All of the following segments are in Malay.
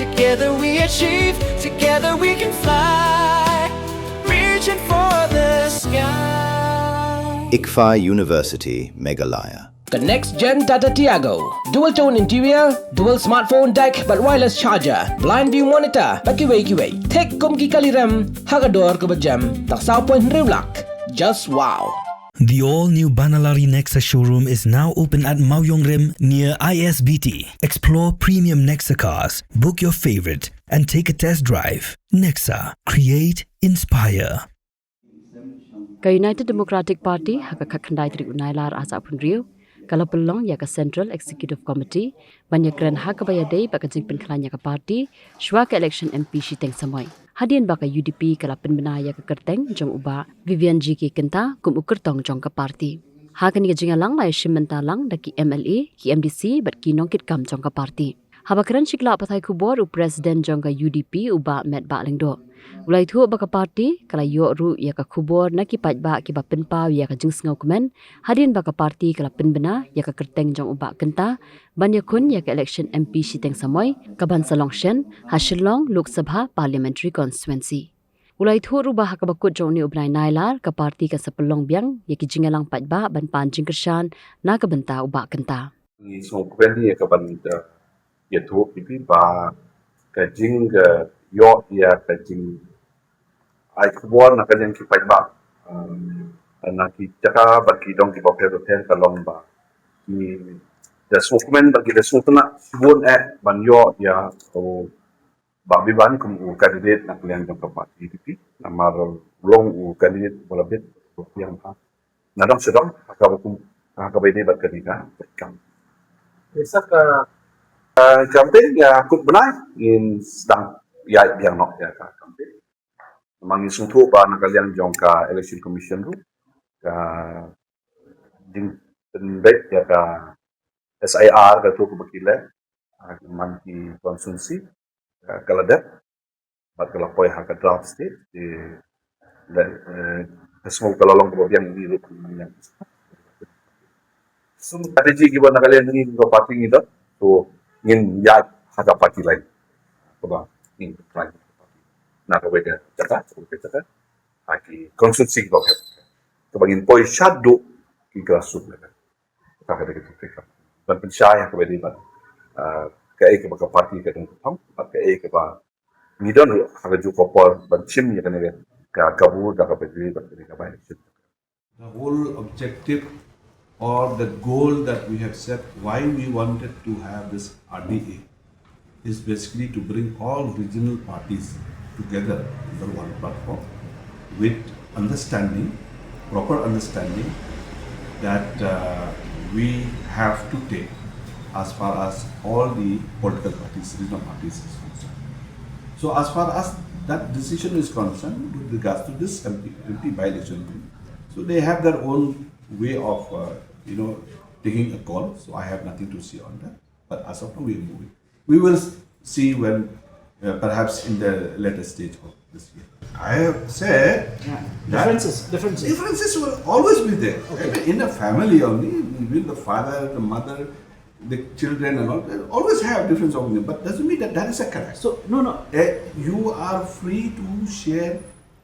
Together we achieve, together we can fly, reaching for the sky. ICFA University, Meghalaya. The next gen Tata Tiago. Dual tone interior, dual smartphone deck but wireless charger, blind view monitor, kiway. Tek kum ki kaliram, hagador ko bajam, tak sao point riulak. Just wow. The all-new Banalari Nexa showroom is now open at Mauyongrim near ISBT. Explore premium Nexa cars, book your favorite, and take a test drive. Nexa. Create, inspire. Ka United Democratic Party haka kakhandai tri unailar asa punrio kala pelong ya ka Central Executive Committee Ïakren haka bayadei baka jing Pynkhlaiñ ya ka party shwa ka election MP shiteng samoy hadian baka UDP kala penbena ya ka kerteng jong uba Vivian G ki kenta kum ukertong jong ka party haka ni jingalang lai shimentalang daki MLA ki MDC bat ki Nongkitkam jong ka party habakran shikla pathai kubor u president jong ka UDP uba met ba lengdo ulai thu baka party kala yo ru ya ka khubor na ki pajba ki ba penpa ya ka jing sngau komen hadin baka party kala penbena ya ka kerteng jong uba kenta banya kun ya ka election MP shiteng samoy ka ban salongshen hashilong Lok Sabha parliamentary constituency ulai thu ru ba ka bakut jong ni ubnai nailar ka party ka sapelong biang ya ki jingalang pajba ban pan jingkershan na ka benta uba kenta ni so kwen ya ka ban ya thu pipi ba ka jing yo ya ka jing ai kubor na ka jing ki pai ba na ki jaka ba ki dong ki ba pe ten ka long ba ni the document ba ki the sultana won ban yo ya o ba bi ban kum u candidate na klian jong ka parti pipi na mar long u candidate bola bit yang ha na dong sedong ka ba kum ka ba ni ba ka ni ka kam Besok ke campaign ya kut benai in sedang ya yang nok ya ka campaign memang isung tu ba nak kalian jong ka election commission tu ka ding pendek ya ka SIR ka tu ko bakile man ki konsumsi kala dak bat kala poi ha ka draft state di semua kalau long ko yang ni ru yang strategi ki ba nak kalian ni ko parti ni dah tu ingin ya ha parti lain ko ba in private na ka wega jaka jaka aki konsumsi ko ke to bagin poi shaddo ki grasuk la ka ka de ka ban pensaya ka bedi ba ka ek ba ka parti ka dong tham ka ek ba ni don ha ka ju ko por ban chim ya ne ka kabu da ka bedi ba ka ba the whole objective or the goal that we have set why we wanted to have this RDA is basically to bring all regional parties together under one platform with understanding, proper understanding that we have to take as far as all the political parties, regional parties is concerned. So as far as that decision is concerned with regards to this MP by-election, so they have their own way of taking a call, so I have nothing to say on that. But as of now, we are moving. We will see when, perhaps in the later stage of this year. I have said differences will always be there. Okay. In a family only, with the father, the mother, the children and all, they always have difference of opinion. But doesn't mean that that is a correct. So no. You are free to share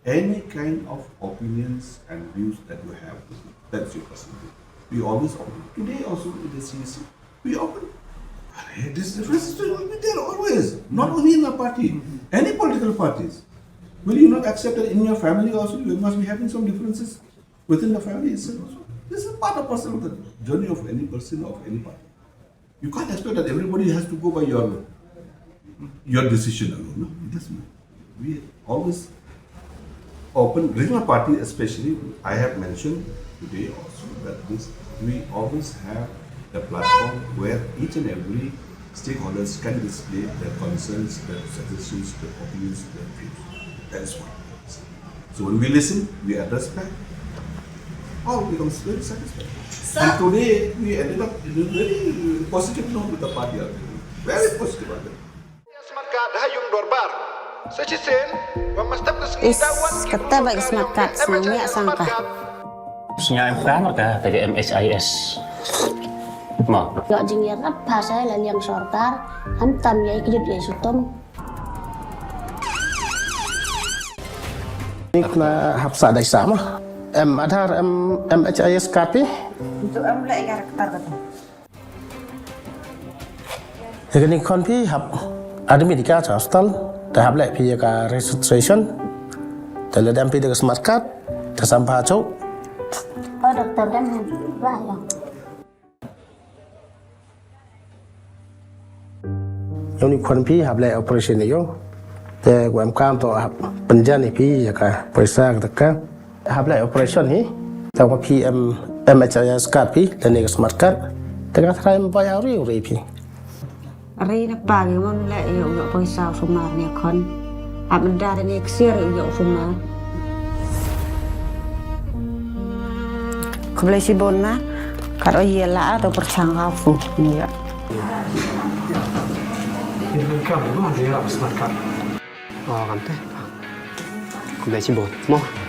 any kind of opinions and views that you have. That's your personal view. We always open. Today also in the CSC, we open. This difference will be there always, not only in the party, any political parties. Will you not accept that in your family also you must be having some differences within the family itself also? This is part and parcel of the journey of any person of any party. You can't expect that everybody has to go by your decision alone. No, it doesn't. We always open, regional party especially, I have mentioned today also that we always have a platform where each and every stakeholders can display their concerns, their suggestions, their opinions, their views. That is what it is. So when we listen, we address back, all becomes very satisfied. And today we ended up in a very positive note with the party. Very positive. Kata bagi smart card senangnya sangka. Nya MK mereka dari MSIS. Gak jingir apa saya lah yang sortar, hantam ya ikut ya sutom. Ini kena hapsa dari sama. Adhar MHIS card Untuk mulai karakter kata. Jadi ni kon pi hap ada medika hostel, dah hap lek pi ka registration. Kalau dah pi dengan smart card, dah sampai cok. Oh dokter dan bahaya. Yang ni kon pi hap lek operation ni yo.แต่ความกล้ามตัวครับปัญญาในพี่อยากไปสร้างตะกันครับแล้ว operation นี้แต่ว่าพี่MHIS card พี่และนี่ก็ smart card แต่ก็ทำมันไปเอาเรื่องเลยพี่ Ri nak pagi mon le yo poisa sumar ni kon. Abda dan eksir yo sumar. Kembali si bona karo yela atau percanggafu ni ya. Ini kan memang dia smart card. kan teh. Kembali si bon. Mau.